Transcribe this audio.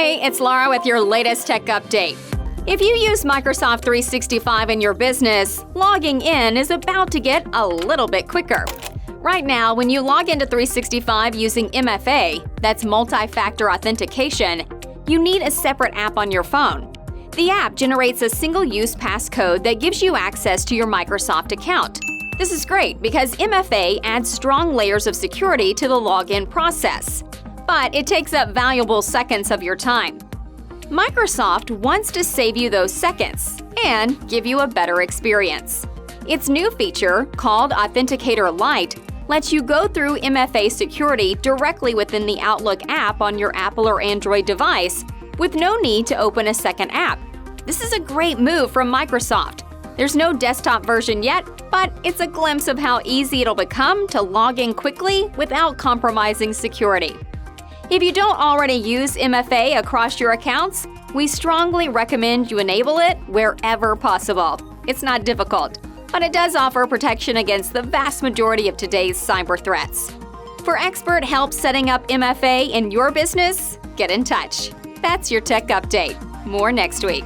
Hey, it's Laura with your latest tech update. If you use Microsoft 365 in your business, logging in is about to get a little bit quicker. Right now, when you log into 365 using MFA, that's Multi-Factor Authentication, you need a separate app on your phone. The app generates a single-use passcode that gives you access to your Microsoft account. This is great because MFA adds strong layers of security to the login process. But it takes up valuable seconds of your time. Microsoft wants to save you those seconds and give you a better experience. Its new feature, called Authenticator Lite, lets you go through MFA security directly within the Outlook app on your Apple or Android device with no need to open a second app. This is a great move from Microsoft. There's no desktop version yet, but it's a glimpse of how easy it'll become to log in quickly without compromising security. If you don't already use MFA across your accounts, we strongly recommend you enable it wherever possible. It's not difficult, but it does offer protection against the vast majority of today's cyber threats. For expert help setting up MFA in your business, get in touch. That's your tech update. More next week.